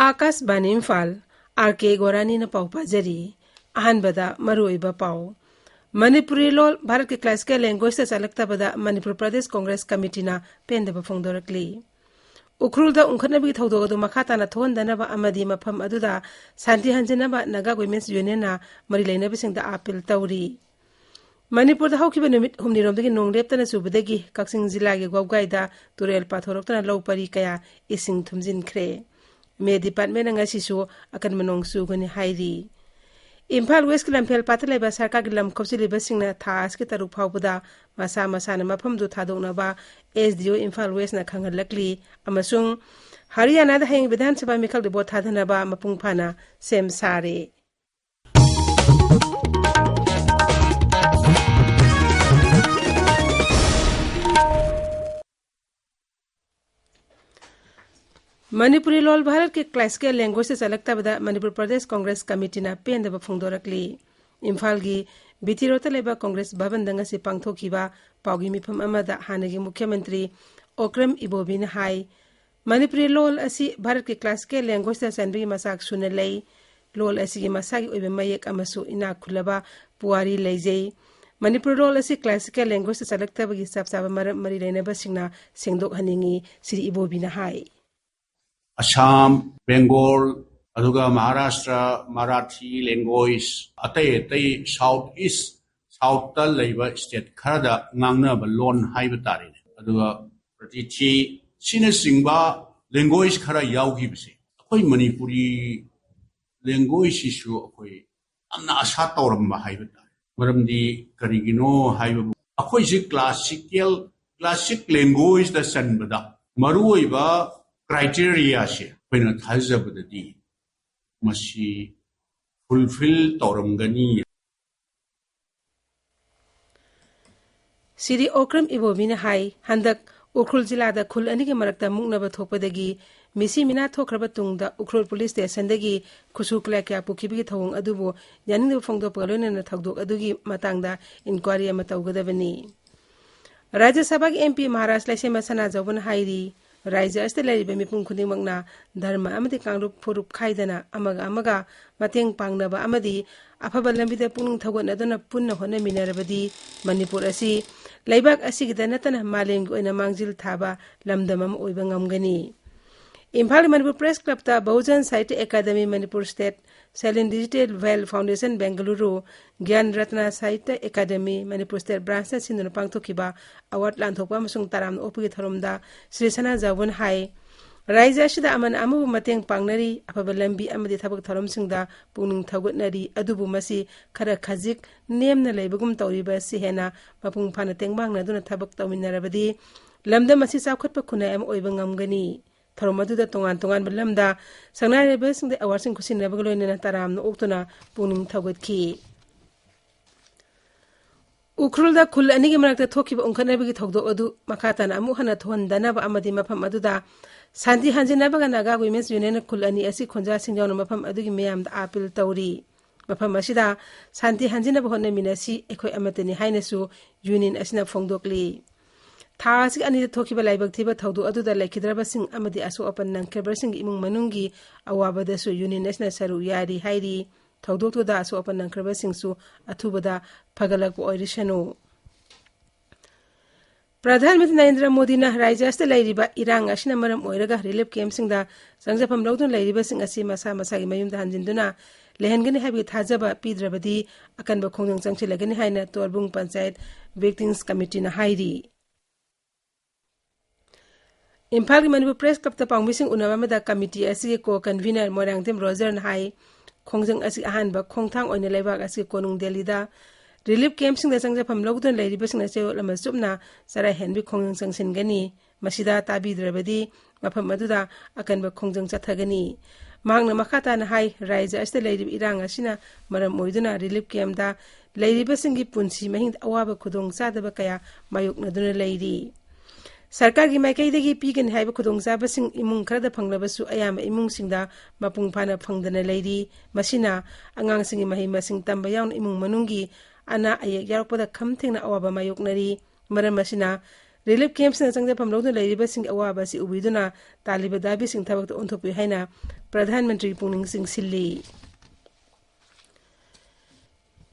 आकाश बानी इम्फाल R.K.Gorani न पाउ पाजरी अहनबदा मरुइबा पाउ मणिपुरी लोल भारत के क्लासिकल लैंग्वेज से चलकता बदा मणिपुर प्रदेश कांग्रेस कमिटी ना पेंदब फोंदोरकली उखरुलदा उंखनबी थौदोगदो मखाताना थोंदनबा अमदी मफम अदुदा शांति हंजनबा नगा वुमेन्स यूनियन ना मरी लेनबसिंगदा अपील तौरी मणिपुर दा हौखिबा नुमित हुमनिरोमदगी नोंगलेपतना सुबदगी कक्सिंग जिल्लागे गौगाइदा तुरेल पाथोरक्तना लौपरी कया इसिंग थुमजिनख्रे मे department ngasisu akan manong sugani hairi Imphal West Lamphel Pathaleba Sarkar gi lam khopsiliba singna thas ki taruk phawbuda masa na mafam du thadokna ba SDO Imphal West na khangalakli amasung Haryana da heng Vidhan Sabha mikal de bot thadana ba mapung phana sem sare Manipuri लोल भारत के classical language से चलकता बदा मणिपुर प्रदेश Congress committee ना पेंदब फोंदोरकली इम्फाल की बिथिरोता लेबा कांग्रेस भवन दंगसी पांगथोखिबा पाउगी मिफम अमदा हानगी मुख्यमंत्री ओक्रम इबोबी ने हाई मणिपुरी लोल असी भारत के क्लासिकल लैंग्वेज से चनबी मसाक सुनलै लोल असी की मसागी ओइबे मयक अमसु इना खुलबा पुवारी लैजै मणिपुर लोल असी क्लासिकल लैंग्वेज से चलकता बगी सबसाबा मरी लेनबा सिंगना सेंगदोक हनिंगी श्री इबोबी ने high Assam, Bengal, aduga Maharashtra, Marathi language, atai Southeast, South Laiba state khada ngangna ba lon haiba tari. Aduga pratichi sina singba language khara yaugi bise. Akoi Manipuri language issue akoi amna asa tawramba haiba tari. Maramdi karigino haiba akoi si classic language da sanbada. Maruiba criteria she when a thazabadi masi fulfill torangani Siri Okram Ibobina Hai Handak Ukrul Jilada Kul Aniki Marakta Mungnaba Thopadagi Misi Mina Tokrabatung da Ukrul Police Station Dagi Kusuklaka Pukibi Thong Adubo Yanindu Fongdo Palon and Tagdo Adugi Matangda inquiry Mataugadavani Raja Sabag MP Maharashtra Semasana Zavan Hairi Raja Estelari Bemipun Kudimagna, Dharma Amadi Kanrup Purup Kaidana, Amaga, Mateng Pangnaba Amadi, Apabalambida Pung Tawanadana Punna Hona Minerabadi, Manipur Asi, Laibak Asig the Natana Maling in a Mangzil Taba, Lamdamam Uibangamgani. In Parliament Press Club, the Baujan Site Academy Manipur State, Selling Digital Well Foundation Bengaluru, Gyan Ratna Site Academy Manipur State Branches in the Pangtokiba, Award Lantopamsung Taram Opi Tharumda, Srisana Zawun Hai, Raisa Shida Aman Amu Mateng Pangnari, Apabalambi Amadi Tabak Tharum Singda, Puning Tagutnari, Adubumasi, Karakazik, Name the Labugum Tauriba Sihena, Mapung Panateng Bang Naduna Tabak Taminarabadi, Lamda Masisa Kotpakuna M. Oibangamgani. Tharomadu da tongan balamda sangnai rebesing de awarsing kusin rebaglo in taram no oktona puning thagot ki ukrul da khul ani gi marakta thoki ba ungkhana bagi thogdo adu makatan amu hana thon dana ba amadi mafam adu da santi hanjina ba naga women's union khul ani asi khonja singjaw no mafam adu gi meyam da apil tawri mafam asida santi hanjina ba honne minasi ekhoi amateni hainasu union asina phongdokli Thasik ani thokiba laibak thiba thaudu adu da laikhidraba sing amadi aso apan nangkhebar sing imung manungi awabada su union national saru yari hairi thaudu to da aso apan nangkhebar sing su athubada phagalak oirishanu Pradhan Mantri Narendra Modi na Raijasta lairiba irang asina maram oiraga relief camp sing da sangjapam lawdun lairiba sing asi masa gi mayum da hanjinduna lehengani habi thajaba pidrabadi akan ba khongjang changchilagani haina torbung panchayat victims committee na hairi Imphal Manipur Press Club the Pangmising Unamada Committee as co convener Morangtim Roger and High Kongjang as Ahanba Kongtang on the Lebak as Konung Delida Relief camps in the Sangjapam Logdon Lady Bissing as Lamasubna Sarah Henry Kongjang Sangani Masida Tabi Drebadi Mapamaduda Akanba Kongjang Satagani Magna Makata and High Rise as the Lady Irang Asina Maram Moiduna Relief camp da Lady Bissingi Punsi Mahin Awaba Kudong Sadabakaya Mayuk Naduna Lady Sarkar gi maikaidagi pigan haiba khudongzaba sing imung kharada phanglabasu ayama imung singda mapung phana phangdana leidi masina angang singi mahi masing tamba yaun imung manungi ana ayek yarokpada khamthengna awaba mayoknari maram masina relief camps na changjafam lawduna leiribasing awaba si ubiduna taliba dabising thabak onthokpi haina pradhan mantri pungning sing silli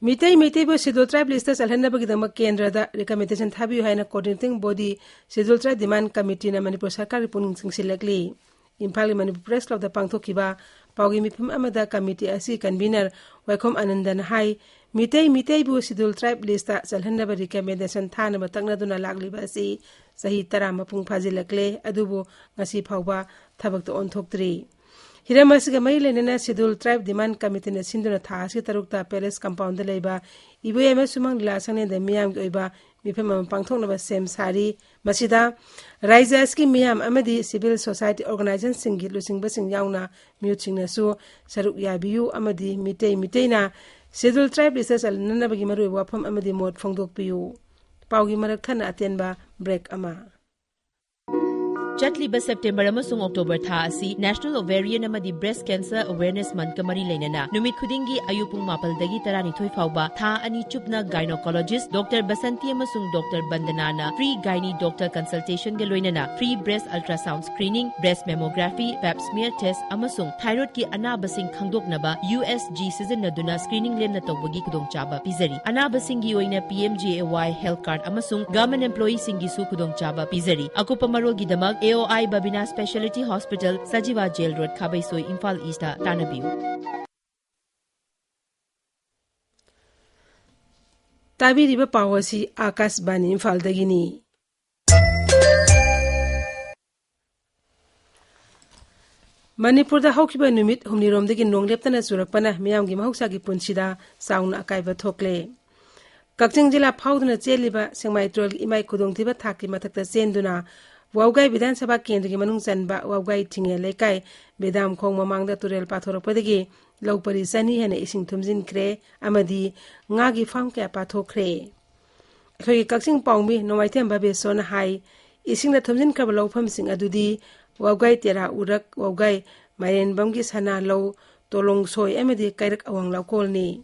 Mitei bo schedule tribe list salhanna bagidama kendra da recommendation thabiyu haina coordinating body schedule tribe demand committee na Manipur sarkar pungning sing silakli Imphal Manipur Press Club da pangthokiba paugi mifum amada committee asi convener Waikhom Anandan hai mitei bu schedule tribe list salhanna ba recommendation thana ba takna duna lagliba asi sahi tarama pung phajilakle adubu ngasi phawba thabak to onthoktri Hiramasiga Mailena schedule tribe demand committee na sinduna thasi tarukta palace compound leba ibuyama sumang lasane da miyam oiba mifam pangthokna ba sem sari masida raizas ki miyam amadi civil society organization singi lusing basing yauna muting na su saruk yabiyu amadi mitei na schedule tribe research al nanabagi maru wafam amadi mod phongdok piyu paugi marak thana atenba break ama Chatliba September amasung October tha asi National Ovarian amadi Breast Cancer Awareness Month kamari leinana numit khudingi ayupung mapal dagi tarani thoi fawba tha ani chupna gynecologist Dr. Basanti amasung Dr. Bandanana free gynae doctor consultation ge loinana free breast ultrasound screening breast mammography pap smear test amasung thyroid ki anabasing khangdoknaba USG season naduna screening lemna tawbagi kudong chaba pizari anabasing gi oina PMJAY health card amasung government employee singi su kudong chaba pizari akupa marol gi damak AOI Babina Specialty Hospital, Sajiva Jail Road, Kabaisoi, Imphal East, Tanabiu. Tabiriba pawasi Akas Bani Imphal dagini. Manipur da haukiba numit humnirom dagi nongleptana surakpana miyamgi mahuksagi punsida sauna akaiba thokle. Kakching jila phauduna cheliba sengmai trol imai khudongthiba thaki mathakta senduna Waugai Vidhan Sabha Kendra Manung Sanba Waugai Tinge Lekai Bedam Khong Mamangda Turel Pathoropodagi Laupari Sani Hene Ising Tumzin Kre Amadi Ngagi Farm Kya Patho Kre Khoi Kaksing Paumi Nomaitem Babe Son Hai Ising the Tumzin Kabalo Pumsing Adudi Waugai Tera Urak Waugai Mayen Bamgi Sana Low Tolong Soy Amadi Kairak Awang Laukolni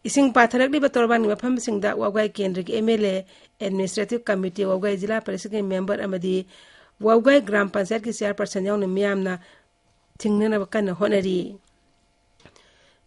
Ising Patharak Liba Torban Wapamsing da Waugai Kendrick MLA Administrative Committee Waugai Jila Parishad member Amadi Waugai Gram Panchayat ki chairperson yauna miyamna thingnana bakana honari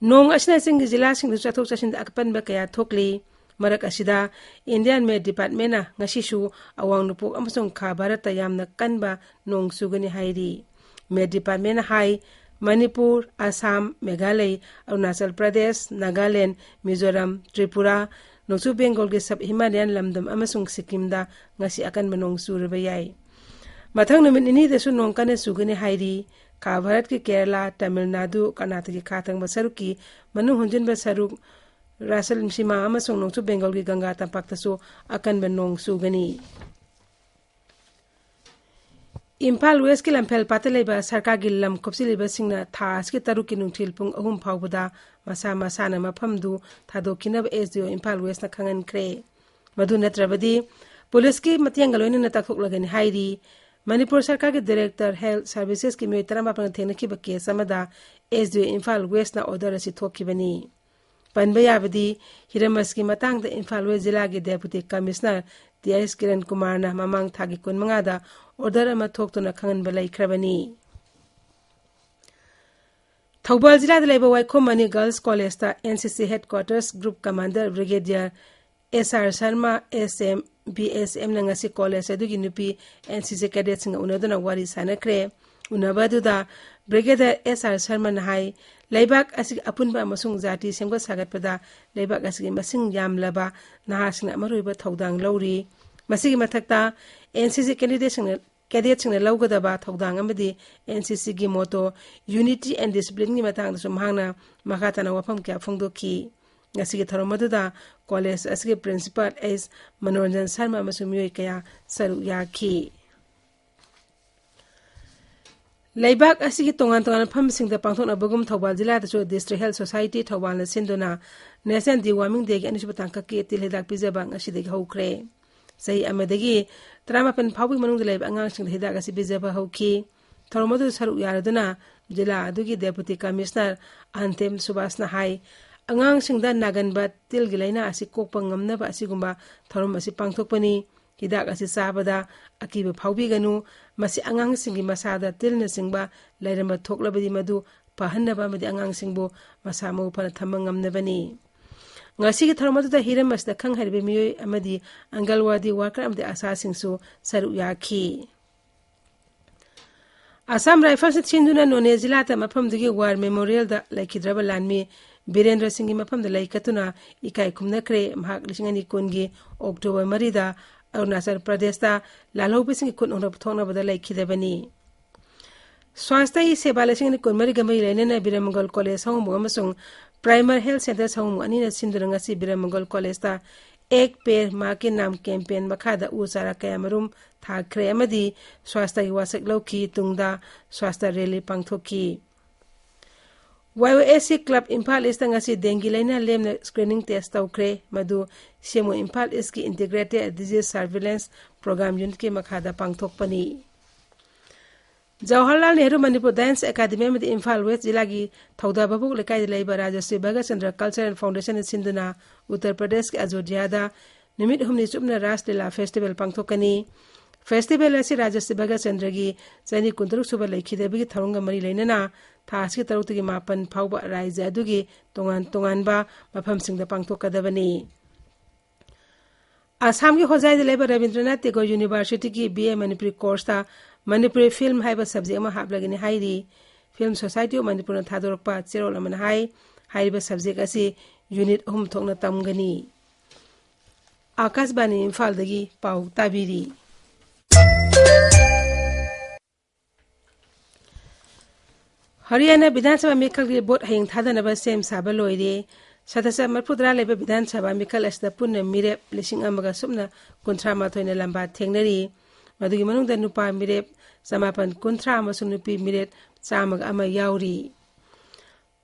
Nong asna sing jila sing chathok chasin akpan ba kaya thokli marak asida Indian Med Department na ngasishu awang nupok amasong kha Bharat yamna kanba nong sugani hairi Med Department hai Manipur, Assam, Meghalaya, Arunachal Pradesh, Nagaland, Mizoram, Tripura, North Bengal ke sub Himalayan lamdam amasung Sikkim da ngasi akan manong suraba yai. Mathang numit ini desu nong kane sugani hairi ka Bharat ki Kerala, Tamil Nadu, Karnataka ki khatang basaruk ki manung hunjin basaruk Rasal Sima amasung North Bengal ki Ganga tampak tasu akan manong sugani. Imphal West ki lampel pataleba sarkar gi lam kopsiliba singna thas ki taruki nungthil pung ahum phawbada masa na maphamdu thadokinab SDO Imphal West na khangan kre madu natrabadi police ki matiang loina na takhok lagani hairi Manipur sarkar ki director health services ki me tarama pang thena ki bakke samada SDO Imphal West na order asi thokibani panbayabadi hiramas ki matang da Imphal West jila gi deputy commissioner TS Kiran Kumar na mamang thagi kun mangada order ama thoktuna khangan balai khrabani Thaubal jila da leba Waikhom Mani Girls College ta NCC headquarters group commander brigadier SR Sharma SM BSM na ngasi college adugi nupi NCC cadets nga unaduna wari sanakre unabadu da brigadier SR Sharma na hai Laibak asig apunba amasung jati semga sagatpada laibak asig masing yamlaba nahasingna maruiba thaudang lawri masigi mathakta NCC cadets na lawgadaba thaudang amadi NCC gi motto unity and discipline gi matang da sumhangna makhatana wafam kya phongdoki ngasigi tharomaduda college asigi principal S Manoranjan Sharma masumyoi kaya saru yakhi Laibak asigi tongan phamsing da pangthokna bagum Thaubal jila da district health society Thaubal na sindona national deworming day ani subtang ka ke tilhedak pijabang asidagi hokre sei amadagi trama pen phawing manung da laib angang sing hidak asi bijaba hokhi tharomadu saru yaraduna jila adugi deputy commissioner Antem Subasna hai angang sing da nagan ba tilgilaina asi kokpa ngamna ba asigumba tharom asi pangthokpani हिदाक असी चाबदा अकीब फाउबिगनु मसी आंगांगसिंगी मसादा तिलना सिंगबा लैरम थोकलबदी मदु पहन्नबा मदि आंगांगसिंगबो मसा मौ fun थम्म ngamnabani ngasi thormadu hiram masda khang harbe miyoi amadi angalwadi worker amde asa singsu saru yakhi Assam Rifles chinduna none jila ta mafam dugi war memorial da laikhidraba lanmi Birendra Singh mafam da laikatuna ikai khumna kre mahak lishingani kungi October marida Arunachal Pradesh da lalhobi sing kun onab thona bada laikhidabani Swasthya seva lishingani kun mari gamai lainena Biramangal College home amasung Primary Health Center home anina sinduranga si Biramangal College da एक पेड़ माँ के नाम campaign मखादा उचारा कयामरुम थाखरे अमदी स्वास्थ्य वासक लौकी तुंगदा स्वास्थ्य rally पांगथोकी YOSC club Imphal east ngasi dengue laina lemna screening test tawkhre madu semo Imphal East ki integrated disease surveillance program unit ke makhada pangthokpani Jawaharlal Nehru Manipur Dance Academy में Imphal West जिला की थौदा बबुक लेकाई लेबा Rajshree भगतचंद्र cultural foundation सिंधुना Uttar Pradesh के अयोध्या दा निमित हमनी चुपना रासलीला festival पांगथोकनी festival असी राजश्री भगतचंद्र की चनी कुंतरुक सुबह लेखिदेबी थरंग मरी लेनना थास की तरुत की मापन फाउबा राज्य अदुगी तोंगान तोंगानबा मफम सिंगदा पांगथोकदबनी आसाम की होजाई लेबा रविंद्रनाथ टैगोर यूनिवर्सिटी की BA मणिपुरी कोर्स ता Manipuri film haiba subject ma hablagini hairi film society of Manipur na thadorpa cherol amana haiba subject asi unit hum thokna tamgani Akashbani Imphal dagi pau tabiri Haryana Vidhan Sabha Mikal gi bot haying thadanaba sem saba loire Sadasa Marpudra leba Vidhan Sabha Mikal asda punna mirep lishing amaga sumna kuntrama thoina lamba thengnari Madugi manung da nupa mirep samapan kuntra amasung nupi mirep samag ama yauri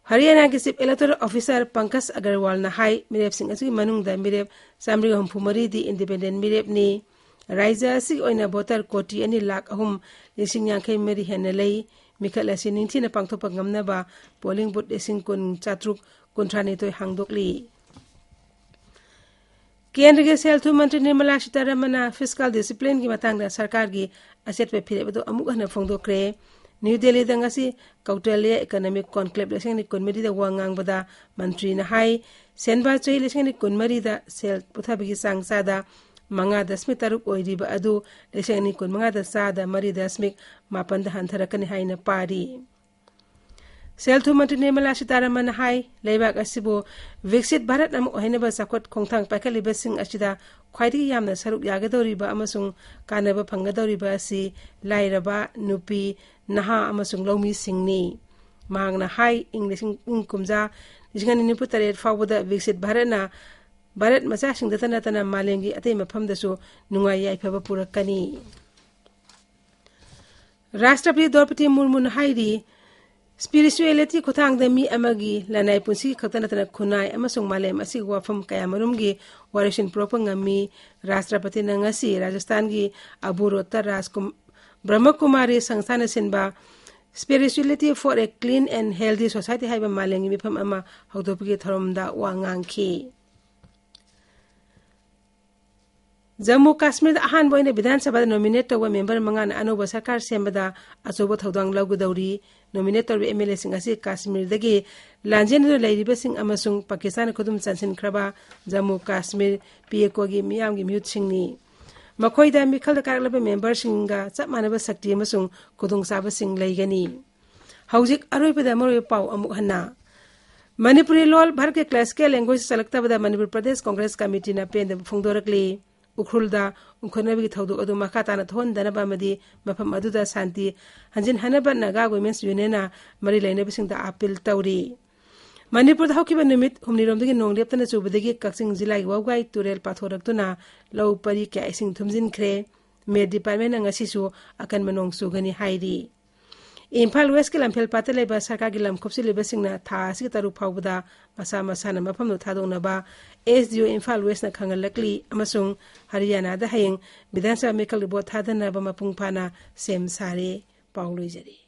Haryana ki sip electoral officer Pankaj Agarwal na hai mirep sing asugi manung da mirep samri humpumari di independent mirep ni Raija si oina voter koti ani lak ahum lising yankai meri henalei mikal asi ningthi na pangthopa ngamna ba polling booth lising kun chatruk kuntra ni toy hangdokli केंद्र के cell थु मंत्री Nirmala Sitharaman fiscal discipline की मतंग सरकार की asset पे फिरे बदो अमुक हन फोंदोक्रे न्यू दिल्ली दंगसी कौटलिया इकोनॉमिक कॉन्क्लेव लेसिंग कुनमरी दा वांगांग बदा मंत्री न हाई सेनबा चोई लेसिंग कुनमरी दा सेल पुथाबिगी सांगसादा मंगा दशमिक तरुक ओइरिबा अदु लेसिंग कुनमंगा दा सादा मरी दशमिक मापन दा हंथरकनि हाइना पारी सेल थु मंत्री निर्मला सीतारमण हाई लेबाक असिबो विकसित भारत नाम ओहिनबा साखोट खोंथांग पाइखलिबा सिंग असिदा ख्वाइदगी यामना सरुक यागदौरिबा अमसुंग कानबा फंगदौरिबा असि लाइरबा नुपी नहा अमसुंग लौमी सिंगनी मांगना हाई इंग्लिशिंग कुमजा लिसिंगनि निपु तरेट फावबदा विकसित भारतना भारत मचा सिंगदतना तना मालेंगी अतै मफमदसु नुंगाई याइफबा पुरकनी राष्ट्रपति Draupadi Murmu हाइरी Spirituality khotang da mi amagi lanai punsi khotana tana khunai amasung malem asi wafam kaya marumgi warishin propangami Rashtrapati na ngasi Rajasthan gi Aburota Rajkum Brahmakumari Sangsana Sinba Spirituality for a clean and healthy society haiba malengi mifam ama hawdopgi tharomda wangangki Jammu Kashmir ahan boina Vidhan Sabha nominate tawa member mangan anuba sarkar sembada achobo thodang lawgudauri nominate tor MLA sing asi Kashmir dagi lanjen lairiba sing amasung Pakistan khudum chansin khraba Jammu Kashmir PA gi miyam gi mute singni makhoi da mikhal da karlaba member singa chap manaba sakti amasung khudung saba sing laigani haujik aroi pada moroi pau amuk hanna Manipuri lol bhar ke classical language selekta bada Manipur Pradesh Congress Committee na pen phungdorakli ukhulda ukhanabi thawdu adu makhatana thon danaba madi mafam aduda santi hanjin hanaba naga women's union na mari laina bisingda appeal tawri Manipur da hokiba nimit humni romdagi nongleptana chubadagi kaksing jilai wawgai turel pathoraktuna law pari ka ising thumjin khre me department ngasi su akan manong sugani hairi Imphal West ke lamphel patale ba sarkar gi lam khopsi leba singna tha si taru phawda masa masana mafam no thadongna ba SDO Imphal West na khangalakli amasung Haryana da hayeng Vidhan Sabha Mikal Report thadana ba mapung phana sem sare pauloi jari